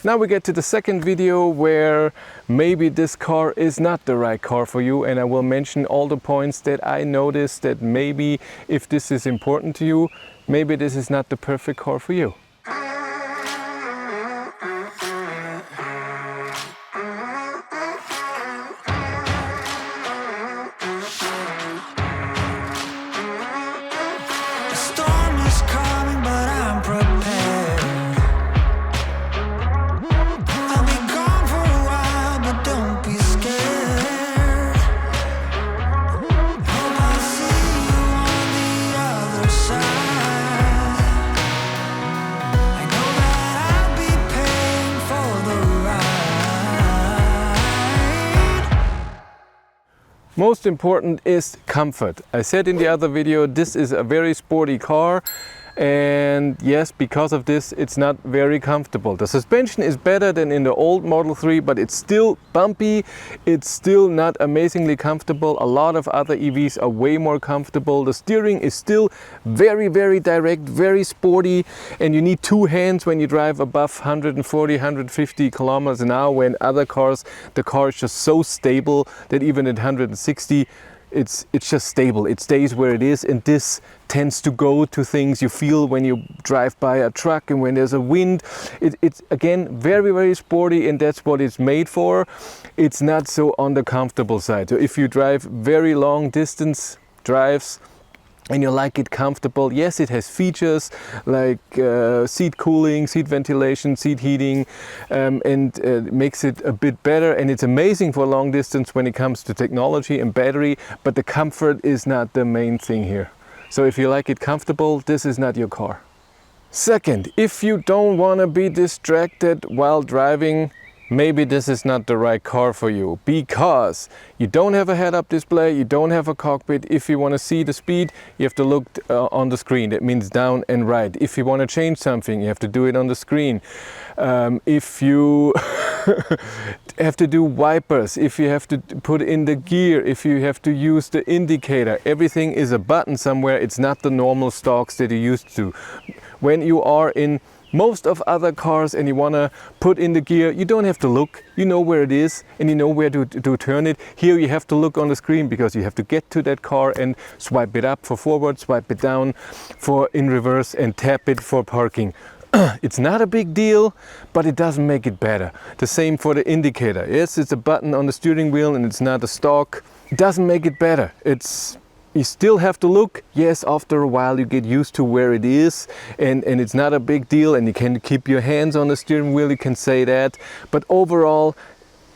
Now we get to the second video where maybe this car is not the right car for you, and I will mention all the points that I noticed that maybe if this is important to you, maybe this is not the perfect car for you. Most important is comfort. I said in the other video, this is a very sporty car, and yes, because of this, it's not very comfortable. The suspension is better than in the old Model 3, but it's still bumpy. It's still not amazingly comfortable. A lot of other EVs are way more comfortable. The steering is still very, very direct, very sporty, and you need two hands when you drive above 140, 150 kilometers an hour. When other cars, the car is just so stable that even at 160, it's just stable. It stays where it is, and this tends to go to things you feel when you drive by a truck and when there's a wind. It's again very, very sporty, and that's what it's made for. It's not so on the comfortable side. So if you drive very long distance drives and you like it comfortable, yes, it has features like seat cooling, seat ventilation, seat heating, and makes it a bit better. And it's amazing for long distance when it comes to technology and battery, but the comfort is not the main thing here. So if you like it comfortable, this is not your car. Second, if you don't want to be distracted while driving, maybe this is not the right car for you, because you don't have a head-up display, you don't have a cockpit. If you want to see the speed, you have to look on the screen. That means down and right. If you want to change something, you have to do it on the screen. If you have to do wipers, if you have to put in the gear, if you have to use the indicator, everything is a button somewhere. It's not the normal stalks that you used to. When you are in most of other cars and you want to put in the gear, you don't have to look. You know where it is and you know where to turn it. Here you have to look on the screen because you have to get to that car and swipe it up for forward, swipe it down for in reverse, and tap it for parking. It's not a big deal, but it doesn't make it better. The same for the indicator. Yes, it's a button on the steering wheel and it's not a stalk. It doesn't make it better. You still have to look. Yes, after a while you get used to where it is, and it's not a big deal, and you can keep your hands on the steering wheel, you can say that. But overall,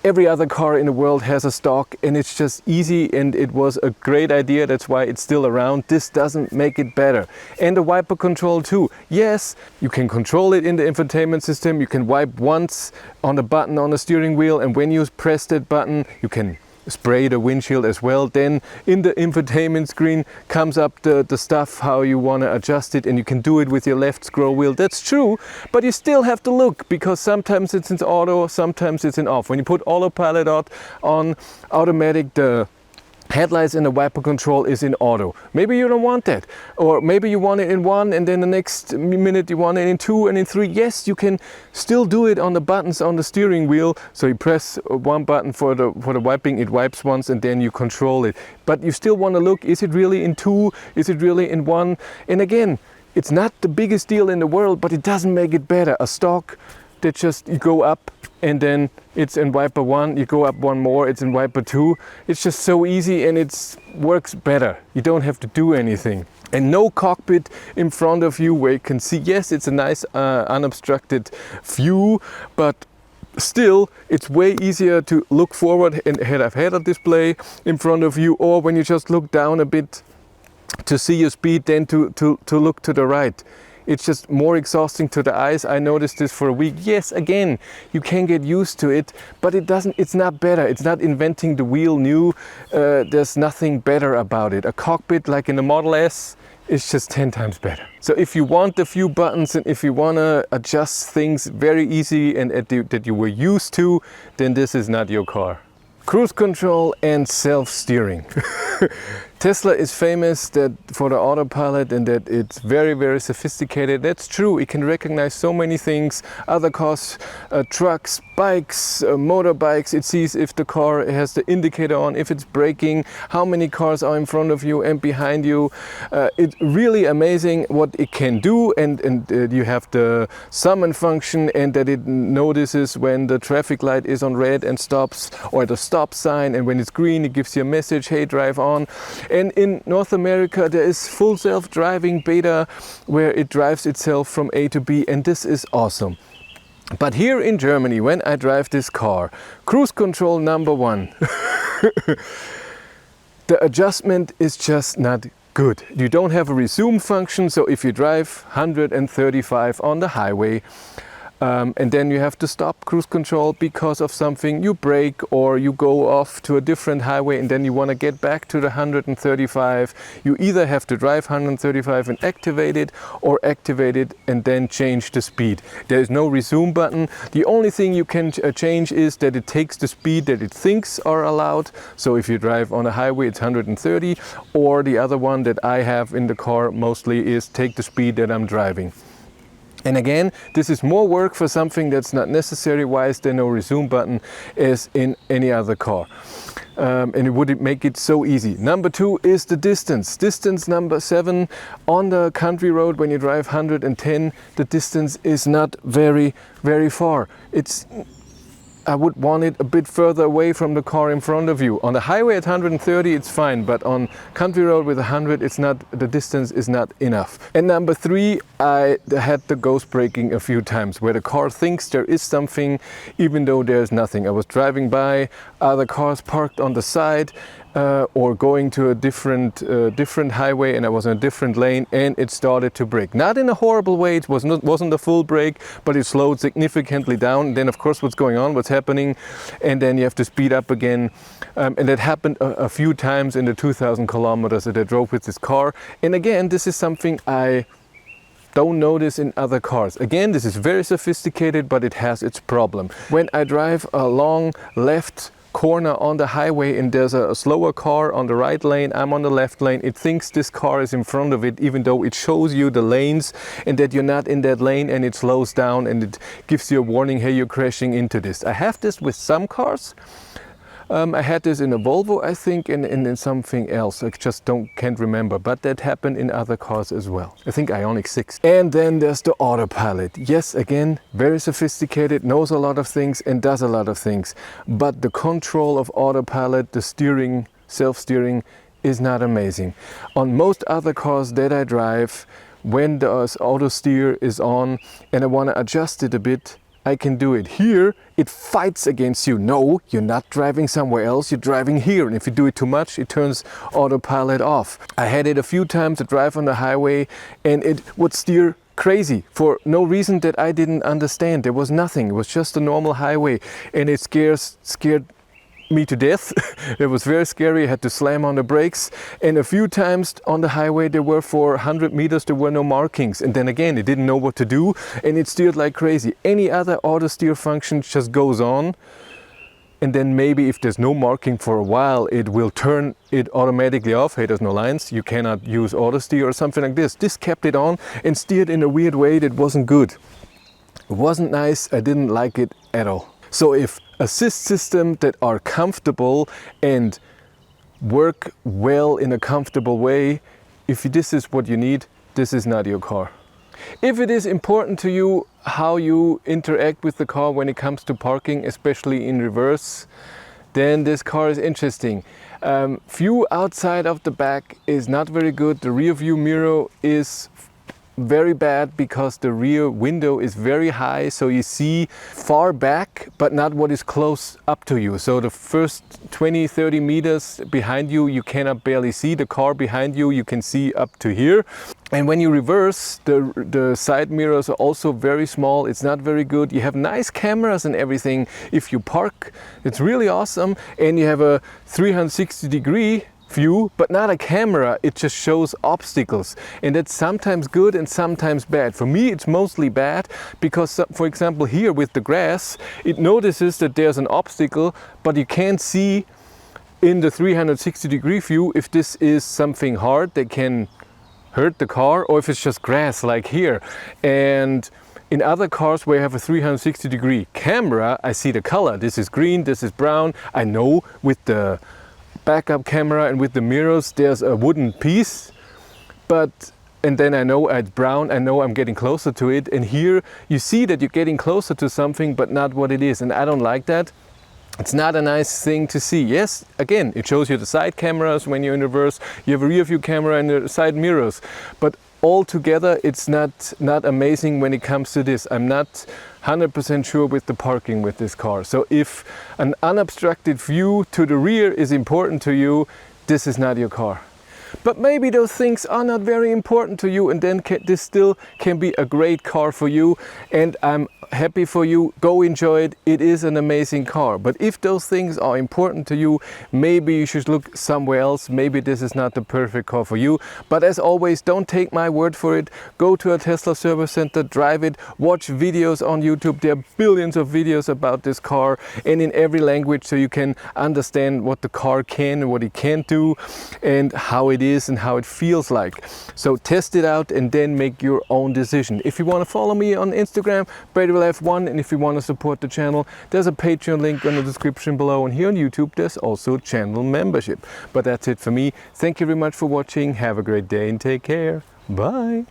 every other car in the world has a stalk, and it's just easy, and it was a great idea. That's why it's still around. This doesn't make it better. And the wiper control too. Yes, you can control it in the infotainment system. You can wipe once on the button on the steering wheel, and when you press that button, you can spray the windshield as well. Then in the infotainment screen comes up the stuff how you want to adjust it, and you can do it with your left scroll wheel. That's true, but you still have to look, because sometimes it's in auto, sometimes it's in off. When you put autopilot on automatic, the headlights and the wiper control is in auto. Maybe you don't want that, or maybe you want it in one and then the next minute you want it in two and in three. Yes, you can still do it on the buttons on the steering wheel. So you press one button for the wiping, it wipes once, and then you control it. But you still want to look, is it really in two? Is it really in one? And again, it's not the biggest deal in the world, but it doesn't make it better. A stalk that just you go up and then it's in wiper 1, you go up one more, it's in wiper 2. It's just so easy, and it works better. You don't have to do anything. And no cockpit in front of you where you can see. Yes, it's a nice unobstructed view, but still it's way easier to look forward and have a head-up display in front of you, or when you just look down a bit to see your speed, then to look to the right. It's just more exhausting to the eyes. I noticed this for a week. Yes, again, you can get used to it, but it's not better. It's not inventing the wheel new. There's nothing better about it. A cockpit like in the Model S is just 10 times better. So if you want a few buttons, and if you want to adjust things very easy and that you were used to, then this is not your car. Cruise control and self-steering. Tesla is famous for the autopilot and that it's very, very sophisticated. That's true. It can recognize so many things. Other cars, trucks, bikes, motorbikes. It sees if the car has the indicator on, if it's braking, how many cars are in front of you and behind you. It's really amazing what it can do. And you have the summon function, and that it notices when the traffic light is on red and stops, or the stop sign, and when it's green it gives you a message, hey, drive on. And in North America there is full self-driving beta where it drives itself from A to B, and this is awesome. But here in Germany, when I drive this car, cruise control number 1, the adjustment is just not good. You don't have a resume function, so if you drive 135 on the highway, and then you have to stop cruise control because of something, you brake or you go off to a different highway and then you want to get back to the 135, you either have to drive 135 and activate it, or activate it and then change the speed. There is no resume button. The only thing you can change is that it takes the speed that it thinks are allowed. So if you drive on a highway it's 130, or the other one that I have in the car mostly is take the speed that I'm driving. And again, this is more work for something that's not necessary. Why is there no resume button as in any other car? And it would make it so easy. Number 2 is the distance. Distance number 7, on the country road when you drive 110, the distance is not very, very far. I would want it a bit further away from the car in front of you. On the highway at 130 it's fine, but on country road with 100 it's not, the distance is not enough. And number 3, I had the ghost braking a few times where the car thinks there is something even though there's nothing. I was driving by other cars parked on the side, or going to a different highway, and I was in a different lane and it started to brake. Not in a horrible way, it wasn't a full brake, but it slowed significantly down. And then of course what's going on, what's happening, and then you have to speed up again. And that happened a few times in the 2,000 kilometers that I drove with this car. And again, this is something I don't notice in other cars. Again, this is very sophisticated, but it has its problem. When I drive a long left corner on the highway and there's a slower car on the right lane, I'm on the left lane, it thinks this car is in front of it, even though it shows you the lanes and that you're not in that lane, and it slows down and it gives you a warning, hey, you're crashing into this. I have this with some cars. I had this in a Volvo, I think, and in something else. I just can't remember, but that happened in other cars as well. I think Ioniq 6. And then there's the autopilot. Yes, again, very sophisticated, knows a lot of things and does a lot of things. But the control of autopilot, the steering, self-steering, is not amazing. On most other cars that I drive, when the auto steer is on and I want to adjust it a bit, I can do it. Here, it fights against you. No, you're not driving somewhere else, you're driving here. And if you do it too much, it turns autopilot off. I had it a few times to drive on the highway and it would steer crazy for no reason that I didn't understand. There was nothing, it was just a normal highway, and it scared me to death. It was very scary. I had to slam on the brakes, and a few times on the highway there were, for 100 meters there were no markings, and then again it didn't know what to do and it steered like crazy. Any other auto steer function just goes on, and then maybe if there's no marking for a while it will turn it automatically off. Hey, there's no lines, you cannot use auto steer or something like this. This kept it on and steered in a weird way that wasn't good. It wasn't nice. I didn't like it at all. So if assist systems that are comfortable and work well in a comfortable way, if this is what you need, this is not your car. If it is important to you how you interact with the car when it comes to parking, especially in reverse, then this car is interesting. View outside of the back is not very good. The rear view mirror is very bad because the rear window is very high, so you see far back but not what is close up to you. So the first 20-30 meters behind you, you cannot barely see the car behind you. You can see up to here. And when you reverse, the side mirrors are also very small. It's not very good. You have nice cameras and everything. If you park, it's really awesome, and you have a 360-degree view, but not a camera. It just shows obstacles, and that's sometimes good and sometimes bad. For me it's mostly bad because, for example, here with the grass, it notices that there's an obstacle, but you can't see in the 360-degree view if this is something hard that can hurt the car, or if it's just grass like here. And in other cars where I have a 360-degree camera, I see the color. This is green, this is brown. I know with the backup camera and with the mirrors there's a wooden piece, and then I know it's brown, I know I'm getting closer to it. And here you see that you're getting closer to something but not what it is, and I don't like that. It's not a nice thing to see. Yes, again, it shows you the side cameras when you're in reverse, you have a rear view camera and the side mirrors, but altogether it's not amazing when it comes to this. I'm not 100% sure with the parking with this car. So if an unobstructed view to the rear is important to you, this is not your car. But maybe those things are not very important to you, and then this still can be a great car for you, and I'm happy for you. Go enjoy it. It is an amazing car. But if those things are important to you, maybe you should look somewhere else. Maybe this is not the perfect car for you. But as always, don't take my word for it. Go to a Tesla service center, drive it, watch videos on YouTube. There are billions of videos about this car, and in every language, so you can understand what the car can and what it can't do, and how it is and how it feels like. So test it out and then make your own decision. If you want to follow me on Instagram, BradyWillF1, and if you want to support the channel, there's a Patreon link in the description below, and here on YouTube there's also channel membership. But that's it for me. Thank you very much for watching. Have a great day and take care. Bye.